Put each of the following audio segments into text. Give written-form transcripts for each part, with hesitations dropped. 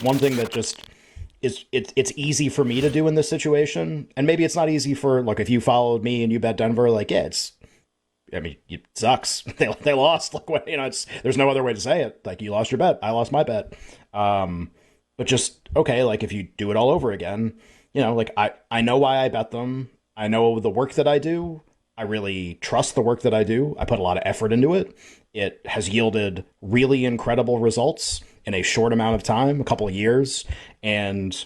one thing that just it's easy for me to do in this situation, and maybe it's not easy for, like, if you followed me and you bet Denver, like, yeah, it's, I mean, it sucks. They lost. Like, what, it's, there's no other way to say it. Like, you lost your bet, I lost my bet. Um, but just okay, like, if you do it all over again, like, I know why I bet them. I know the work that I do. I really trust the work that I do. I put a lot of effort into it. It has yielded really incredible results in a short amount of time, a couple of years. And,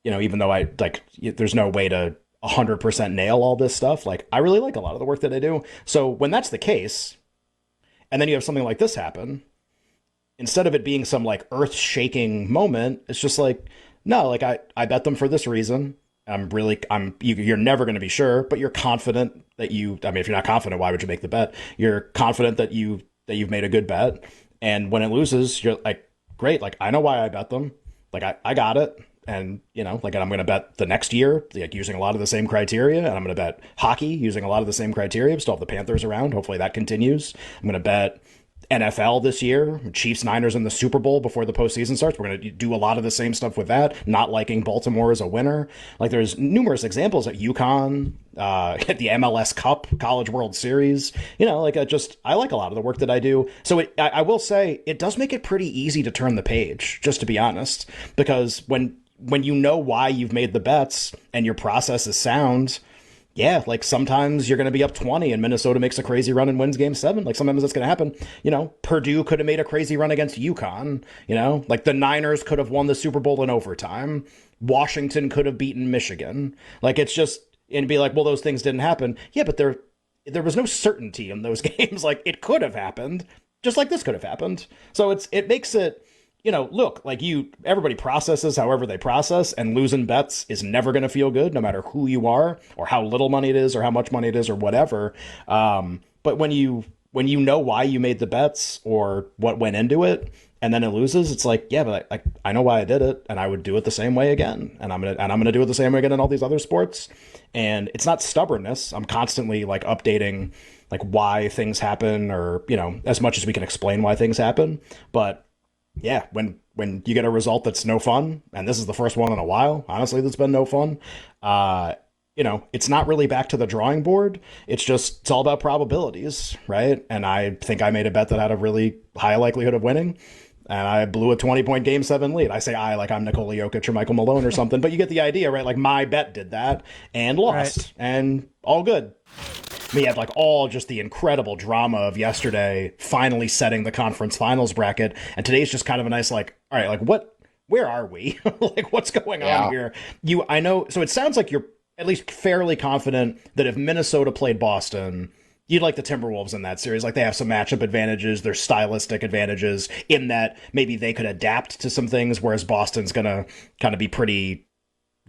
even though I like, there's no way to 100% nail all this stuff, like, I really like a lot of the work that I do. So when that's the case, and then you have something like this happen, instead of it being some like earth shaking moment, it's just like, no, like, I bet them for this reason. You're never going to be sure, but you're confident that I mean, if you're not confident, why would you make the bet? You're confident that you've made a good bet. And when it loses, you're like, great. Like, I know why I bet them. Like, I got it. And, like, I'm going to bet the next year, like, using a lot of the same criteria. And I'm going to bet hockey using a lot of the same criteria. Still have the Panthers around. Hopefully that continues. I'm going to bet NFL this year, Chiefs Niners in the Super Bowl before the postseason starts. We're going to do a lot of the same stuff with that, not liking Baltimore as a winner. Like, there's numerous examples at UConn, at the MLS Cup, College World Series. Like, I like a lot of the work that I do. So I will say it does make it pretty easy to turn the page, just to be honest, because when you know why you've made the bets and your process is sound, yeah, like, sometimes you're going to be up 20 and Minnesota makes a crazy run and wins game 7. Like, sometimes that's going to happen. Purdue could have made a crazy run against UConn. Like, the Niners could have won the Super Bowl in overtime. Washington could have beaten Michigan. Like, it's just, and be like, well, those things didn't happen. Yeah, but there was no certainty in those games. Like, it could have happened, just like this could have happened. So it makes it, look, like, everybody processes however they process, and losing bets is never going to feel good, no matter who you are or how little money it is or how much money it is or whatever. But when you know why you made the bets or what went into it, and then it loses, it's like, yeah, but I know why I did it, and I would do it the same way again, and I'm gonna do it the same way again in all these other sports. And it's not stubbornness. I'm constantly, like, updating, like, why things happen, or as much as we can explain why things happen, but yeah, when you get a result that's no fun, and this is the first one in a while, honestly, that's been no fun, it's not really back to the drawing board. It's all about probabilities, right? And I think I made a bet that had a really high likelihood of winning, and I blew a 20-point game 7 lead. I say I, like I'm Nikola Jokic or Michael Malone or something, but you get the idea, right? Like, my bet did that and lost, right, and all good. We had, like, all just the incredible drama of yesterday finally setting the conference finals bracket, and today's just kind of a nice, like, all right, like, where are we? Like, what's going on here? I know, so it sounds like you're at least fairly confident that if Minnesota played Boston, you'd like the Timberwolves in that series. Like, they have some matchup advantages, there's stylistic advantages in that maybe they could adapt to some things, whereas Boston's gonna kind of be pretty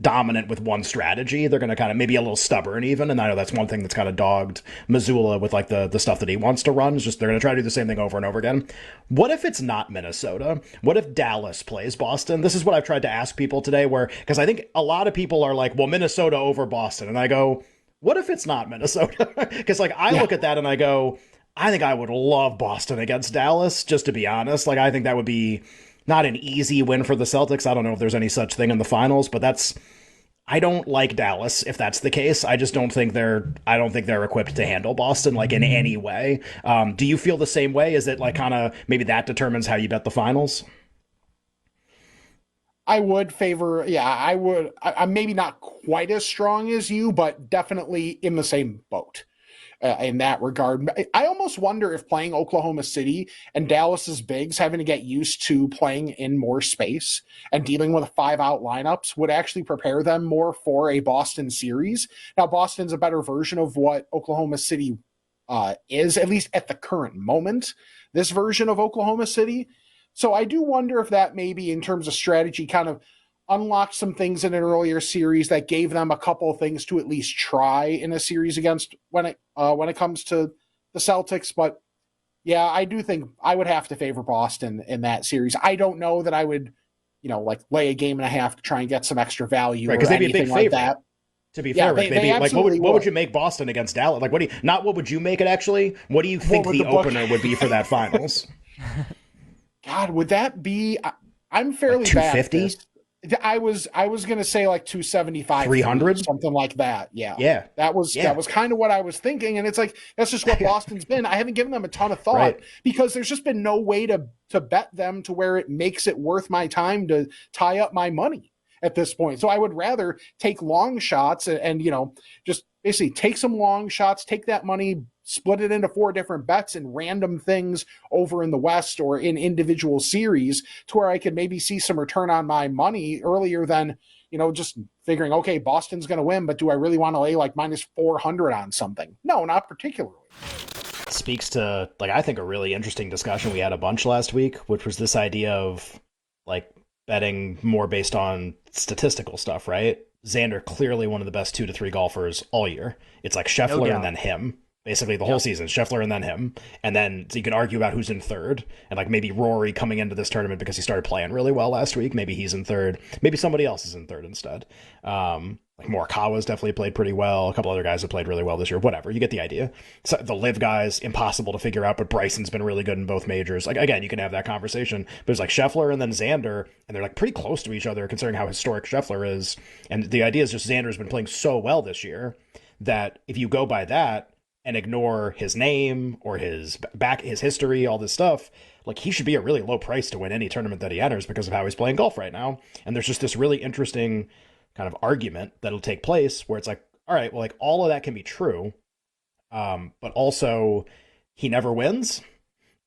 dominant with one strategy. They're going to kind of maybe a little stubborn even. And I know that's one thing that's kind of dogged Missoula with, like, the stuff that he wants to run. Is just they're going to try to do the same thing over and over again. What if it's not Minnesota? What if Dallas plays Boston? This is what I've tried to ask people today, because I think a lot of people are like, well, Minnesota over Boston. And I go, what if it's not Minnesota? Because, like, I look at that and I go, I think I would love Boston against Dallas, just to be honest. Like, I think that would be not an easy win for the Celtics. I don't know if there's any such thing in the finals, but I don't like Dallas if that's the case. I just don't think they're equipped to handle Boston, like, in any way. Do you feel the same way? Is it, like, kind of maybe that determines how you bet the finals? I would favor, I would. I'm maybe not quite as strong as you, but definitely in the same boat. In that regard, I almost wonder if playing Oklahoma City and Dallas's bigs having to get used to playing in more space and dealing with 5-out lineups would actually prepare them more for a Boston series. Now, Boston's a better version of what Oklahoma City is, at least at the current moment, this version of Oklahoma City. So I do wonder if that maybe in terms of strategy kind of unlocked some things in an earlier series that gave them a couple of things to at least try in a series against when it comes to the Celtics. But yeah, I do think I would have to favor Boston in that series. I don't know that I would, like, lay a game and a half to try and get some extra value, right? Because they'd be a big favorite. Like that. To be fair, maybe like what would you make Boston against Dallas? Like, what would you make it actually? What do you think the opener would be for that finals? God, would that be? I'm Like fairly bad at this. 250, I was gonna say like 275 3, 300? something like that. Yeah. Yeah. That Yeah. was kind of what I was thinking. And it's like that's just what Boston's been. I haven't given them a ton of thought Right. because there's just been no way to bet them to where it makes it worth my time to tie up my money at this point. So I would rather take long shots and just basically take some long shots, take that money, split it into 4 different bets and random things over in the West or in individual series to where I could maybe see some return on my money earlier than, just figuring, okay, Boston's going to win, but do I really want to lay like minus 400 on something? No, not particularly. Speaks to, like, I think a really interesting discussion we had a bunch last week, which was this idea of like betting more based on statistical stuff, right? Xander clearly one of the best 2 to 3 golfers all year. It's like No Scheffler and doubt. then him. Basically, the whole Yep. season, Scheffler and then him, and then so you can argue about who's in third, and like maybe Rory coming into this tournament because he started playing really well last week. Maybe he's in third. Maybe somebody else is in third instead. Like Morikawa's definitely played pretty well. A couple other guys have played really well this year. Whatever, you get the idea. So the live guys impossible to figure out, but Bryson's been really good in both majors. Like again, you can have that conversation, but it's like Scheffler and then Xander, and they're like pretty close to each other considering how historic Scheffler is. And the idea is just Xander's been playing so well this year that if you go by that and ignore his name or his history, all this stuff, like he should be a really low price to win any tournament that he enters because of how he's playing golf right now. And there's just this really interesting kind of argument that'll take place where it's like, all right, well, like all of that can be true, but also he never wins.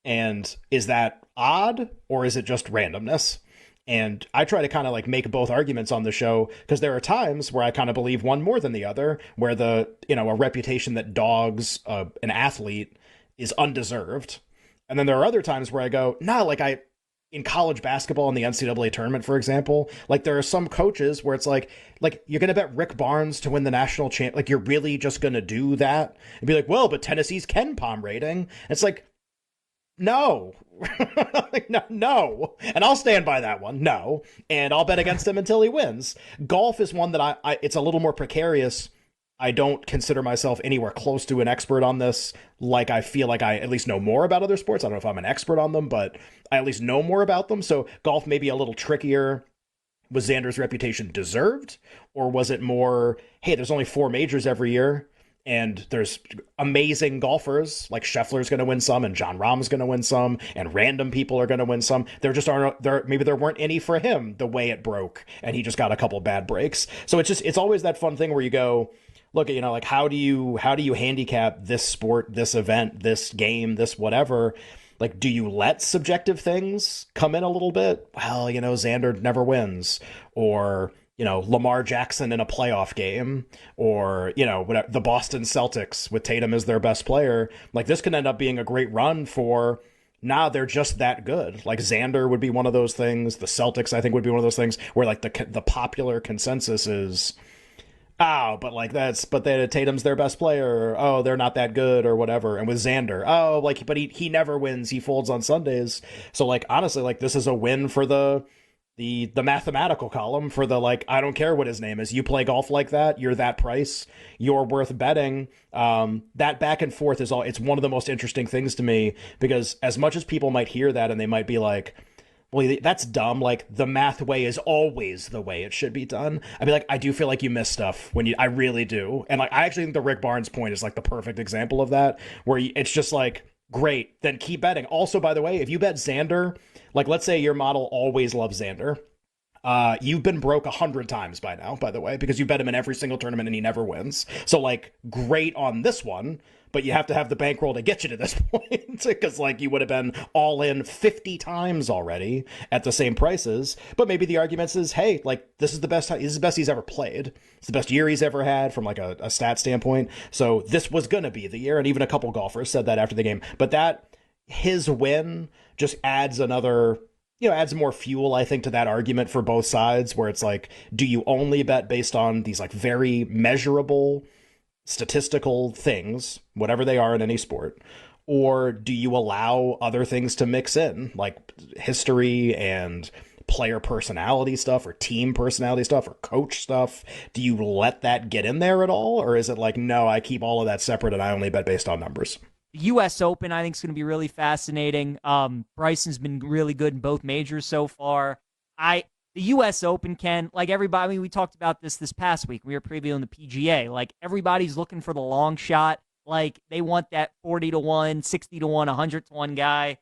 And is that odd or is it just randomness? And I try to kind of like make both arguments on the show because there are times where I kind of believe one more than the other, where a reputation that dogs an athlete is undeserved. And then there are other times where I go, nah, in college basketball in the NCAA tournament, for example, like there are some coaches where it's like you're going to bet Rick Barnes to win the national champ. Like you're really just going to do that and be like, well, but Tennessee's Ken Palm rating. It's like, no. Like, no, and I'll stand by that one. No, and I'll bet against him until he wins. Golf is one that I it's a little more precarious. I don't consider myself anywhere close to an expert on this. Like I feel like I at least know more about other sports. I don't know if I'm an expert on them, but I at least know more about them. So golf may be a little trickier. Was Xander's reputation deserved, or was it more, hey, there's only 4 majors every year? And there's amazing golfers like Scheffler's going to win some, and John Rahm's going to win some, and random people are going to win some. There just aren't there. Maybe there weren't any for him the way it broke, and he just got a couple bad breaks. So it's always that fun thing where you go, look, like how do you handicap this sport, this event, this game, this whatever? Like, do you let subjective things come in a little bit? Well, Xander never wins, or Lamar Jackson in a playoff game, or, whatever, the Boston Celtics with Tatum as their best player. Like this could end up being a great run for, they're just that good. Like Xander would be one of those things. The Celtics, I think, would be one of those things where like the popular consensus is, oh, but Tatum's their best player. Or, oh, they're not that good or whatever. And with Xander, oh, like, but he never wins. He folds on Sundays. So like, honestly, like this is a win for the mathematical column for the, like, I don't care what his name is. You play golf like that, you're that price, you're worth betting. That back and forth it's one of the most interesting things to me, because as much as people might hear that and they might be like, well, that's dumb. Like the math way is always the way it should be done. I'd be like, I do feel like you miss stuff I really do. And like, I actually think the Rick Barnes point is like the perfect example of that, where it's just like, great, then keep betting. Also, by the way, if you bet Xander, like let's say your model always loves Xander, you've been broke 100 times by now, by the way, because you bet him in every single tournament and he never wins. So like, great on this one, but you have to have the bankroll to get you to this point, because like you would have been all in 50 times already at the same prices. But maybe the argument is, hey, like this is the best he's ever played. It's the best year he's ever had from like a stat standpoint. So this was gonna be the year, and even a couple golfers said that after the game. But that his win just adds another, adds more fuel, I think, to that argument for both sides, where it's like, do you only bet based on these like very measurable statistical things, whatever they are in any sport, or do you allow other things to mix in, like history and player personality stuff, or team personality stuff, or coach stuff? Do you let that get in there at all, or is it like, no, I keep all of that separate and I only bet based on numbers? U.S. Open, I think, is going to be really fascinating. Bryson's been really good in both majors so far. The U.S. Open, Ken, like everybody, I mean, we talked about this past week. We were previewing the PGA. Like everybody's looking for the long shot. Like they want that 40-1, 60-1, 100-1 guy.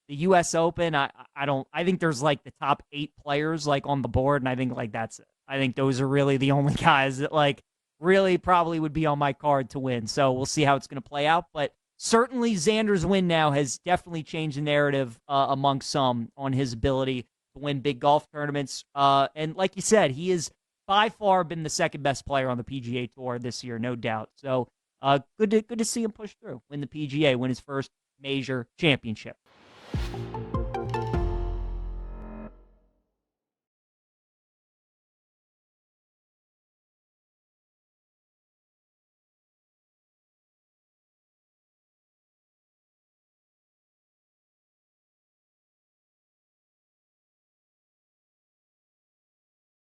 The U.S. Open, I don't. I think there's like the top 8 players like on the board, and I think like that's it. I think those are really the only guys that like really probably would be on my card to win. So we'll see how it's going to play out. But certainly Xander's win now has definitely changed the narrative among some on his ability to win big golf tournaments. And like you said, he has by far been the second best player on the PGA Tour this year, no doubt. So good to see him push through, win the PGA, win his first major championship.